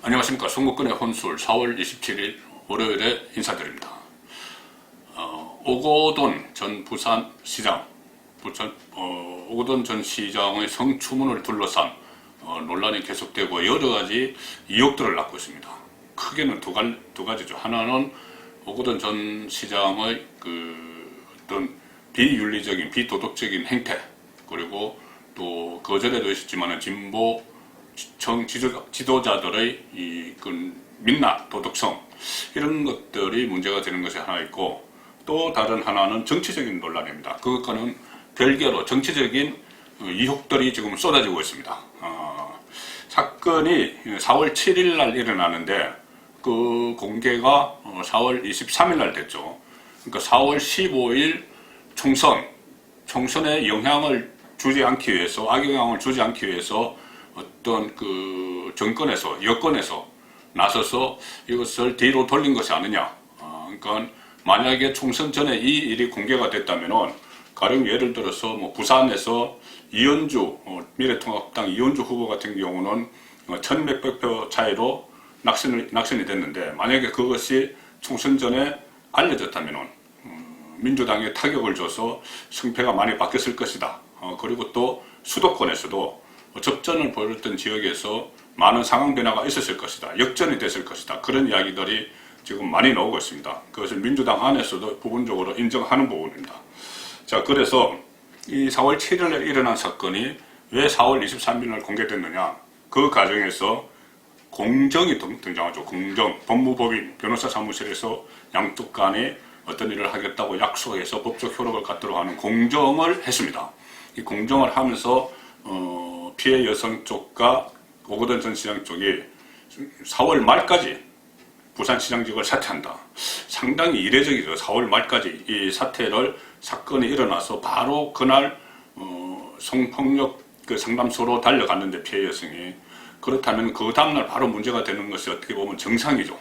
안녕하십니까. 송국근의 혼술 4월 27일 월요일에 인사드립니다. 오거돈 전 부산시장, 오거돈 전 시장의 성추문을 둘러싼 논란이 계속되고 여러가지 의혹들을 낳고 있습니다. 크게는 두 가지죠. 하나는 오거돈 전 시장의 어떤 비윤리적인, 비도덕적인 행태, 그리고 또 거절에도 있었지만 진보 지도자들의 민낯, 도덕성, 이런 것들이 문제가 되는 것이 하나 있고, 또 다른 하나는 정치적인 논란입니다. 그것과는 별개로 정치적인 의혹들이 지금 쏟아지고 있습니다. 사건이 4월 7일 날 일어나는데 그 공개가 4월 23일 날 됐죠. 그러니까 4월 15일 총선에 영향을 주지 않기 위해서, 악영향을 주지 않기 위해서 어떤 정권에서, 여권에서 나서서 이것을 뒤로 돌린 것이 아니냐. 그러니까 만약에 총선 전에 이 일이 공개가 됐다면은, 가령 예를 들어서 부산에서 이현주, 미래통합당 이현주 후보 같은 경우는 1,100몇 표 차이로 낙선이 됐는데, 만약에 그것이 총선 전에 알려졌다면은 민주당에 타격을 줘서 승패가 많이 바뀌었을 것이다. 그리고 또 수도권에서도 접전을 벌였던 지역에서 많은 상황 변화가 있었을 것이다. 역전이 됐을 것이다. 그런 이야기들이 지금 많이 나오고 있습니다. 그것을 민주당 안에서도 부분적으로 인정하는 부분입니다. 자, 그래서 이 4월 7일에 일어난 사건이 왜 4월 23일 날 공개됐느냐. 그 과정에서 공정이 등장하죠. 공정. 법무법인 변호사 사무실에서 양쪽 간에 어떤 일을 하겠다고 약속해서 법적 효력을 갖도록 하는 공정을 했습니다. 이 공정을 하면서 피해 여성 쪽과 오거돈 전 시장 쪽이 4월 말까지 부산시장직을 사퇴한다. 상당히 이례적이죠. 4월 말까지 이 사건이 일어나서 바로 그날 성폭력 상담소로 달려갔는데, 피해 여성이. 그렇다면 그 다음날 바로 문제가 되는 것이 어떻게 보면 정상이죠.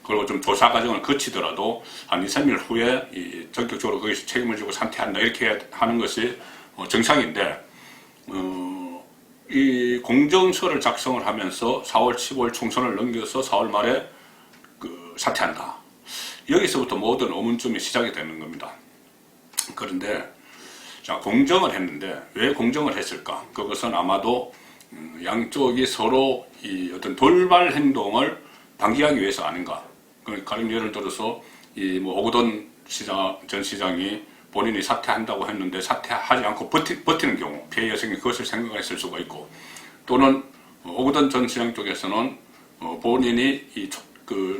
그리고 좀 조사 과정을 거치더라도 한 2, 3일 후에 전격적으로 거기서 책임을 지고 사퇴한다, 이렇게 하는 것이 정상인데, 이 공정서를 작성을 하면서 4월 15일 총선을 넘겨서 4월 말에 사퇴한다. 여기서부터 모든 의문점이 시작이 되는 겁니다. 그런데 자, 공정을 했는데 왜 공정을 했을까? 그것은 아마도 양쪽이 서로 이 어떤 돌발 행동을 방지하기 위해서 아닌가. 가령 예를 들어서 오거돈 전 시장이 본인이 사퇴한다고 했는데 사퇴하지 않고 버티는 경우, 피해 여성이 그것을 생각했을 수가 있고, 또는 오거돈 전 시장 쪽에서는 본인이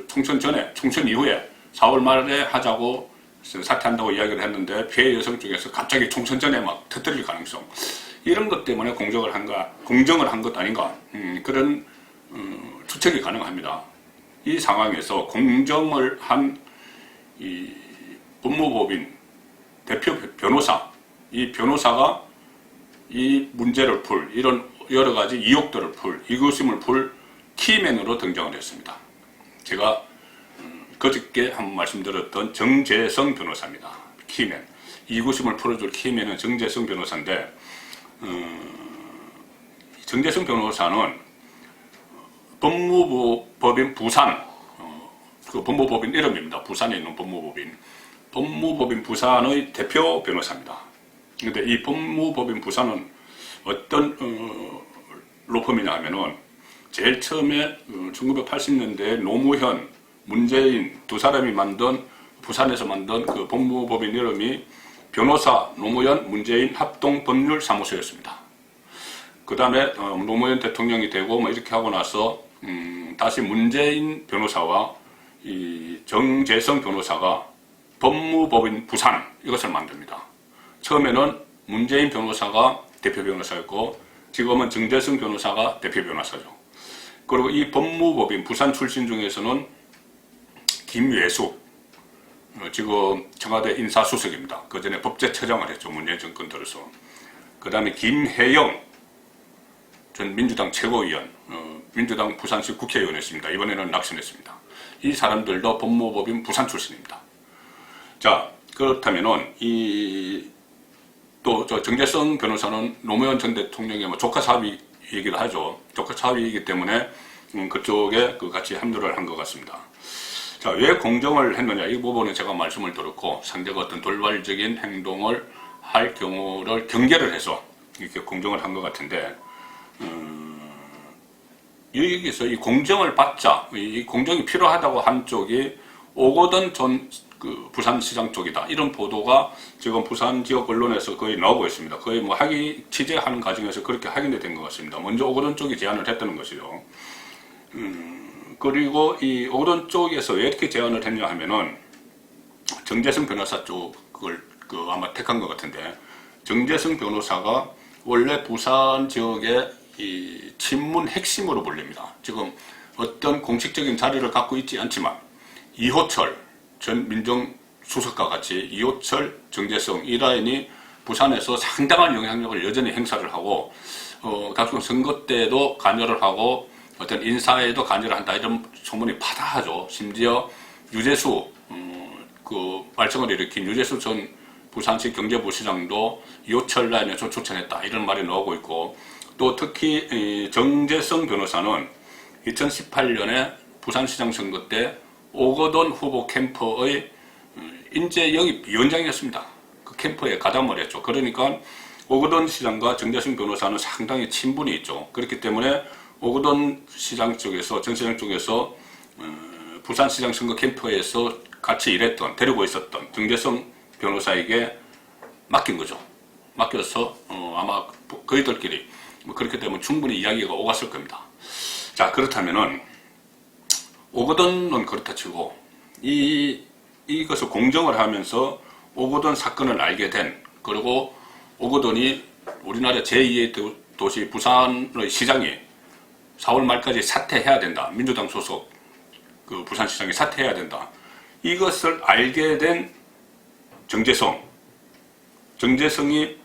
총선 전에, 총선 이후에 4월 말에 하자고 사퇴한다고 이야기를 했는데, 피해 여성 쪽에서 갑자기 총선 전에 막 터뜨릴 가능성, 이런 것 때문에 공정을 한 것 아닌가, 그런 추측이 가능합니다. 이 상황에서 공정을 한 이 법무법인 대표 변호사, 이 변호사가 이 문제를 이런 여러 가지 의혹들을 의구심을 풀 키맨으로 등장을 했습니다. 제가 그저께 한번 말씀드렸던 정재성 변호사입니다. 키맨. 의구심을 풀어줄 키맨은 정재성 변호사인데, 정재성 변호사는 법무법인 부산, 법무법인 이름입니다. 부산에 있는 법무법인 부산의 대표 변호사입니다. 그런데 이 법무법인 부산은 어떤 로펌이냐 하면은, 제일 처음에 1980년대에 노무현, 문재인 두 사람이 부산에서 만든 그 법무법인 이름이 변호사 노무현 문재인 합동법률사무소였습니다. 그 다음에 노무현 대통령이 되고 이렇게 하고 나서 다시 문재인 변호사와 이 정재성 변호사가 법무법인 부산, 이것을 만듭니다. 처음에는 문재인 변호사가 대표 변호사였고, 지금은 정재성 변호사가 대표 변호사죠. 그리고 이 법무법인 부산 출신 중에서는 김예숙, 지금 청와대 인사수석입니다. 그 전에 법제처장을 했죠. 문재인 정권 들어서. 그 다음에 김혜영 전 민주당 최고위원, 민주당 부산시 국회의원이었습니다. 이번에는 낙선했습니다. 이 사람들도 법무법인 부산 출신입니다. 자, 그렇다면은 또 정재성 변호사는 노무현 전 대통령의 조카 사위이기도 하죠. 조카 사위이기 때문에 그쪽에 같이 합류를 한 것 같습니다. 자, 왜 공정을 했느냐 이 부분은 제가 말씀을 드렸고, 상대가 어떤 돌발적인 행동을 할 경우를 경계를 해서 이렇게 공정을 한 것 같은데, 여기서 이 공정을 받자, 이 공정이 필요하다고 한 쪽이 오거돈 전 부산시장 쪽이다, 이런 보도가 지금 부산 지역 언론에서 거의 나오고 있습니다. 거의 뭐 취재하는 과정에서 그렇게 확인이 된 것 같습니다. 먼저 오거돈 쪽이 제안을 했다는 것이죠. 그리고 이 오거돈 쪽에서 왜 이렇게 제안을 했냐 하면은, 정재승 변호사 쪽을 아마 택한 것 같은데, 정재승 변호사가 원래 부산 지역의 이 친문 핵심으로 불립니다. 지금 어떤 공식적인 자리를 갖고 있지 않지만 이호철 전 민정수석과 같이 이호철, 정재승 이 라인이 부산에서 상당한 영향력을 여전히 행사를 하고, 각종 선거 때도 관여를 하고 어떤 인사에도 관여를 한다, 이런 소문이 파다하죠. 심지어 유재수 말썽을 일으킨 유재수 전 부산시 경제부시장도 이호철 라인에서 추천했다, 이런 말이 나오고 있고, 또 특히 정재승 변호사는 2018년에 부산시장 선거 때 오거돈 후보 캠프의 인재 영입 위원장이었습니다. 그 캠프에 가담을 했죠. 그러니까 오거돈 시장과 정재승 변호사는 상당히 친분이 있죠. 그렇기 때문에 오거돈 시장 쪽에서, 정 시장 쪽에서 부산시장 선거 캠프에서 같이 일했던, 데리고 있었던 정재승 변호사에게 맡긴 거죠. 맡겨서 아마 그이들끼리 그렇게 되면 충분히 이야기가 오갔을 겁니다. 자, 그렇다면은 오거돈은 그렇다 치고 이것을 공정을 하면서 오거돈 사건을 알게 된, 그리고 오거돈이 우리나라 제2의 도시 부산의 시장이 4월 말까지 사퇴해야 된다, 민주당 소속 부산시장이 사퇴해야 된다, 이것을 알게 된 정재승이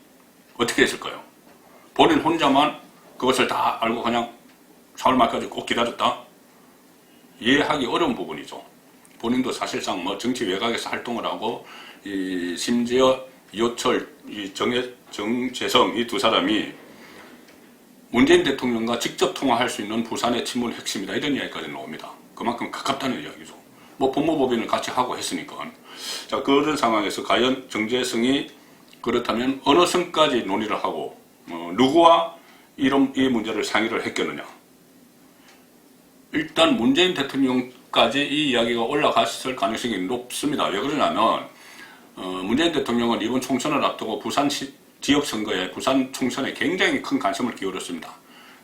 어떻게 했을까요? 본인 혼자만 그것을 다 알고 그냥 4월 말까지 꼭 기다렸다? 이해하기 어려운 부분이죠. 본인도 사실상 정치 외곽에서 활동을 하고, 심지어 이호철, 정재승 이 두 사람이 문재인 대통령과 직접 통화할 수 있는 부산의 친문 핵심이다, 이런 이야기까지 나옵니다. 그만큼 가깝다는 이야기죠. 법무법인을 같이 하고 했으니까. 자, 그런 상황에서 과연 정재승이 그렇다면 어느 선까지 논의를 하고 누구와 이 문제를 상의를 했겠느냐. 일단 문재인 대통령까지 이 이야기가 올라갔을 가능성이 높습니다. 왜 그러냐면 문재인 대통령은 이번 총선을 앞두고 부산 지역선거에, 부산 총선에 굉장히 큰 관심을 기울였습니다.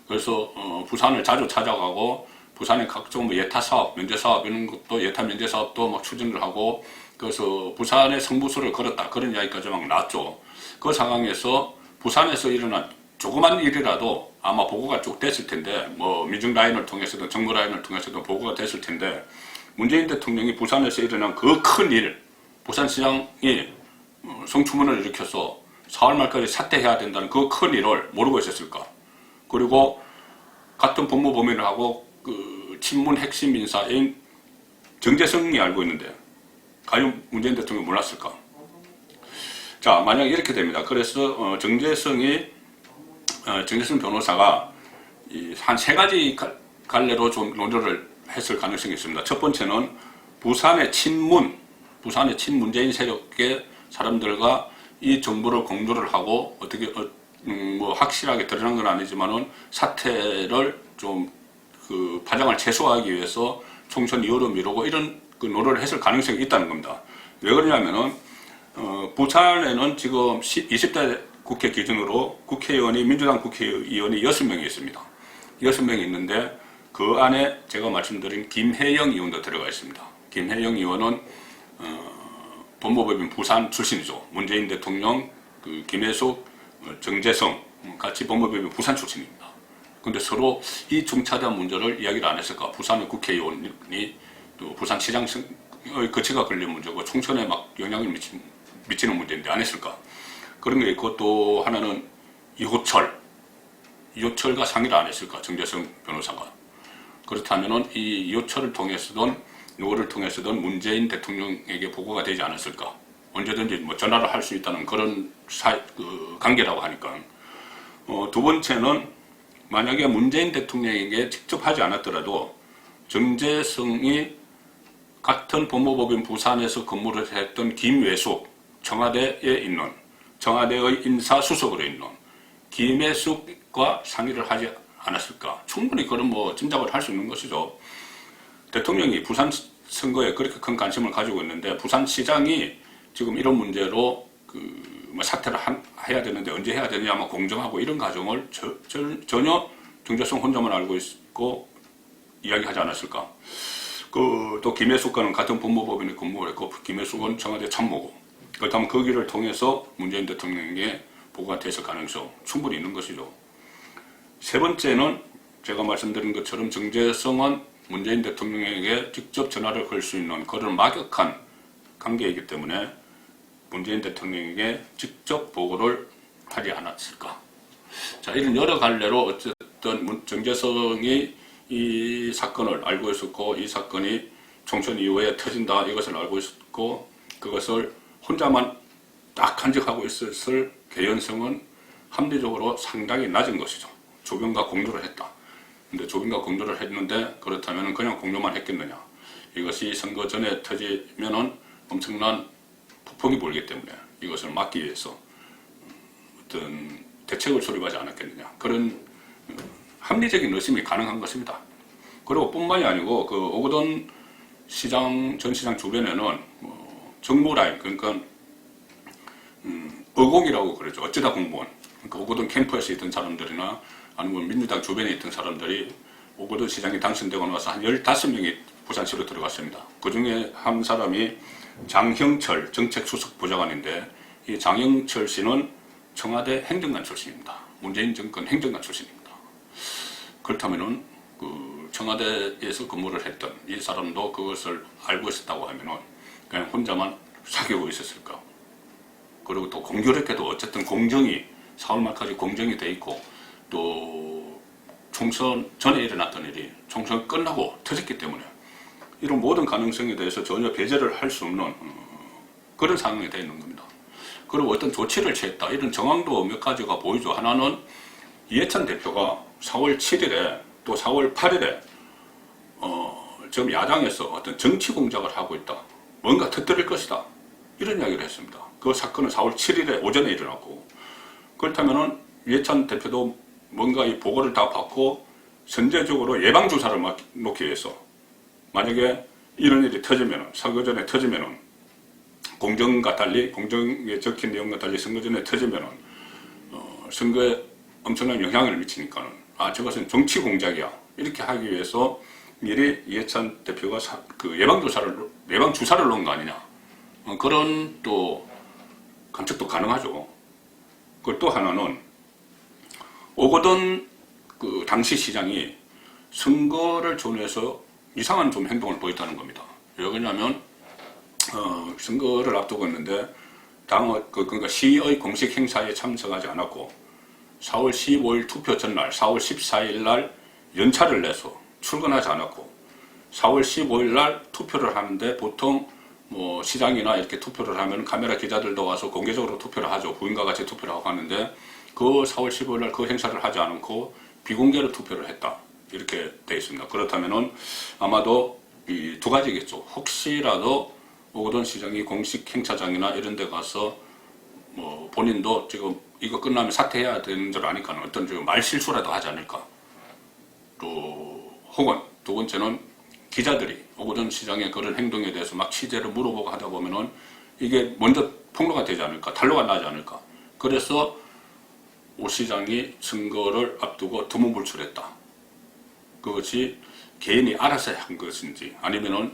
그래서 부산을 자주 찾아가고 부산의 각종 예타사업, 면제사업 이런 것도, 예타 면제사업도 막 추진을 하고, 그래서 부산의 성부수를 걸었다, 그런 이야기까지 막 나왔죠. 그 상황에서 부산에서 일어난 조그만 일이라도 아마 보고가 쭉 됐을 텐데, 민중 라인을 통해서든 정부 라인을 통해서든 보고가 됐을 텐데, 문재인 대통령이 부산에서 일어난 그 큰 일, 부산시장이 성추문을 일으켜서 4월 말까지 사퇴해야 된다는 그 큰 일을 모르고 있었을까? 그리고 같은 법무법인을 하고 친문 핵심 인사인 정재승이 알고 있는데 과연 문재인 대통령이 몰랐을까? 자, 만약 이렇게 됩니다. 그래서 정재승 변호사가 한 세 가지 갈래로 좀 논의를 했을 가능성이 있습니다. 첫 번째는 부산의 친문재인 세력의 사람들과 이 정보를 공유를 하고, 어떻게 확실하게 드러난 건 아니지만은 사태를 좀 파장을 최소화하기 위해서 총선 이후로 미루고, 이런 노력을 했을 가능성이 있다는 겁니다. 왜 그러냐면은 부산에는 지금 20대 국회 기준으로 민주당 국회의원이 6명이 있습니다. 6명이 있는데 그 안에 제가 말씀드린 김혜영 의원도 들어가 있습니다. 김혜영 의원은 법무법인 부산 출신이죠. 문재인 대통령, 김혜숙, 정재승 같이 법무법인 부산 출신입니다. 근데 서로 이 중차대한 문제를 이야기를 안 했을까? 부산의 국회의원이 또 부산시장의 거치가 걸린 문제고 총선에 막 영향을 미치는 문제인데 안 했을까? 그런 게 있고, 또 하나는 이호철과 상의를 안 했을까? 정재승 변호사가. 그렇다면은 이 이호철을 통해서든 누구를 통해서든 문재인 대통령에게 보고가 되지 않았을까? 언제든지 전화를 할 수 있다는 그런 관계라고 하니까. 두 번째는 만약에 문재인 대통령에게 직접 하지 않았더라도 정재성이 같은 법무법인 부산에서 근무를 했던 김외숙, 청와대에 있는 청와대의 인사수석으로 있는 김외숙과 상의를 하지 않았을까. 충분히 그런 뭐 짐작을 할 수 있는 것이죠. 대통령이 부산 선거에 그렇게 큰 관심을 가지고 있는데 부산시장이 지금 이런 문제로 뭐 사퇴를 해야 되는데 언제 해야 되느냐 아마 공정하고 이런 과정을 전혀 정재성 혼자만 알고 있고 이야기하지 않았을까. 또 김혜숙과는 같은 법무법인에 근무를 했고 김혜숙은 청와대 참모고 그렇다면 그 길을 통해서 문재인 대통령에게 보고가 됐을 가능성 충분히 있는 것이죠. 세 번째는 제가 말씀드린 것처럼 정재성은 문재인 대통령에게 직접 전화를 걸 수 있는 그런 막역한 관계이기 때문에 문재인 대통령에게 직접 보고를 하지 않았을까. 자, 이런 여러 갈래로 어쨌든 정재성이 이 사건을 알고 있었고 이 사건이 총선 이후에 터진다 이것을 알고 있었고 그것을 혼자만 딱 간직하고 있었을 개연성은 합리적으로 상당히 낮은 것이죠. 조변과 공조를 했다. 근데 조변과 공조를 했는데 그렇다면 그냥 공조만 했겠느냐. 이것이 선거 전에 터지면은 엄청난 폭풍이 불기 때문에 이것을 막기 위해서 어떤 대책을 수립하지 않았겠느냐. 그런 합리적인 의심이 가능한 것입니다. 그리고 뿐만이 아니고 그 오거돈 전 시장 주변에는 정무 라인 그러니까 어공이라고 그러죠. 어쩌다 공무원. 그러니까 오거돈 캠프에서 있던 사람들이나 아니면 민주당 주변에 있던 사람들이 오거돈 시장이 당선되고 나서 한 15명이 부산시로 들어갔습니다. 그 중에 한 사람이 장형철 정책수석부장관인데 이 장형철 씨는 청와대 행정관 출신입니다. 문재인 정권 행정관 출신입니다. 그렇다면은 그 청와대에서 근무를 했던 이 사람도 그것을 알고 있었다고 하면은 그냥 혼자만 사귀고 있었을까? 그리고 또 공교롭게도 어쨌든 공정이 4월 말까지 공정이 돼 있고 또 총선 전에 일어났던 일이 총선 끝나고 터졌기 때문에 이런 모든 가능성에 대해서 전혀 배제를 할 수 없는 그런 상황이 되어 있는 겁니다. 그리고 어떤 조치를 취했다 이런 정황도 몇 가지가 보이죠. 하나는 이해찬 대표가 4월 7일에 또 4월 8일에 지금 야당에서 어떤 정치 공작을 하고 있다. 뭔가 터뜨릴 것이다. 이런 이야기를 했습니다. 그 사건은 4월 7일에 오전에 일어났고 그렇다면은 이해찬 대표도 뭔가 이 보고를 다 받고 선제적으로 예방주사를 놓기 위해서 만약에 이런 일이 터지면은 선거 전에 터지면은 공정과 달리 공정에 적힌 내용과 달리 선거 전에 터지면은 선거에 엄청난 영향을 미치니까는 저것은 정치 공작이야 이렇게 하기 위해서 미리 이해찬 대표가 그 예방주사를 놓은 거 아니냐 그런 또 관측도 가능하죠. 그리고 또 하나는 오거돈 그 당시 시장이 선거를 전후해서 이상한 좀 행동을 보였다는 겁니다. 왜 그러냐면 선거를 앞두고 있는데 그러니까 시의 공식 행사에 참석하지 않았고 4월 15일 투표 전날 4월 14일 날 연차를 내서 출근하지 않았고 4월 15일 날 투표를 하는데 보통 뭐 시장이나 이렇게 투표를 하면 카메라 기자들도 와서 공개적으로 투표를 하죠. 부인과 같이 투표를 하고 하는데 그 4월 15일 날 그 행사를 하지 않고 비공개로 투표를 했다. 이렇게 되어 있습니다. 그렇다면은 아마도 이 두 가지겠죠. 혹시라도 오거돈 시장이 공식 행사장이나 이런 데 가서 뭐 본인도 지금 이거 끝나면 사퇴해야 되는 줄 아니까 어떤 지금 말 실수라도 하지 않을까. 또 혹은 두 번째는 기자들이 오거돈 시장의 그런 행동에 대해서 막 취재를 물어보고 하다 보면은 이게 먼저 폭로가 되지 않을까. 탄로가 나지 않을까. 그래서 오 시장이 선거를 앞두고 두문불출했다. 그것이 개인이 알아서 한 것인지 아니면은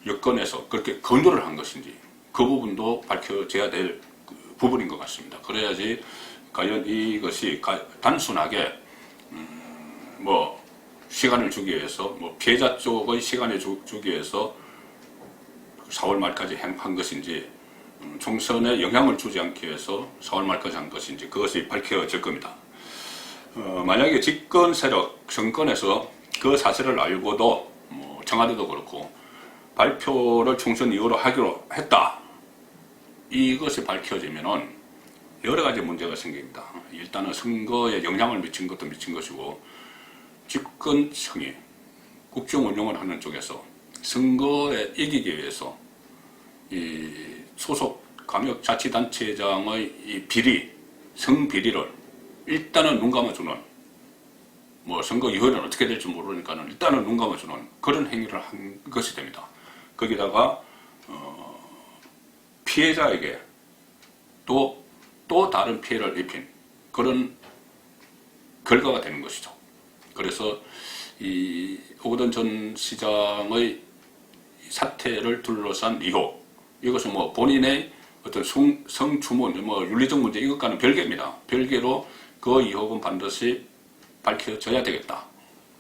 여권에서 그렇게 건조를 한 것인지 그 부분도 밝혀져야 될 부분인 것 같습니다. 그래야지 과연 이것이 단순하게 뭐 시간을 주기 위해서 뭐 피해자 쪽의 시간을 주기 위해서 4월 말까지 한 것인지 총선에 영향을 주지 않기 위해서 4월 말까지 한 것인지 그것이 밝혀질 겁니다. 만약에 집권 세력 정권에서 그 사실을 알고도 뭐 청와대도 그렇고 발표를 총선 이후로 하기로 했다. 이것이 밝혀지면은 여러 가지 문제가 생깁니다. 일단은 선거에 영향을 미친 것도 미친 것이고 집권층이 국정 운영을 하는 쪽에서 선거에 이기기 위해서 이 소속 광역자치단체장의 이 비리, 성비리를 일단은 눈 감아주는, 뭐 선거 이후에는 어떻게 될지 모르니까는 일단은 눈 감아주는 그런 행위를 한 것이 됩니다. 거기다가 피해자에게 또 다른 피해를 입힌 그런 결과가 되는 것이죠. 그래서 이 오거돈 전 시장의 사태를 둘러싼 의혹, 이것은 뭐 본인의 어떤 성추문, 뭐 윤리적 문제 이것과는 별개입니다. 별개로 그 의혹은 반드시 밝혀져야 되겠다.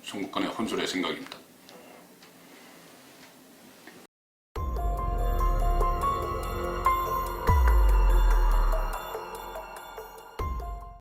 정부권의 혼술의 생각입니다.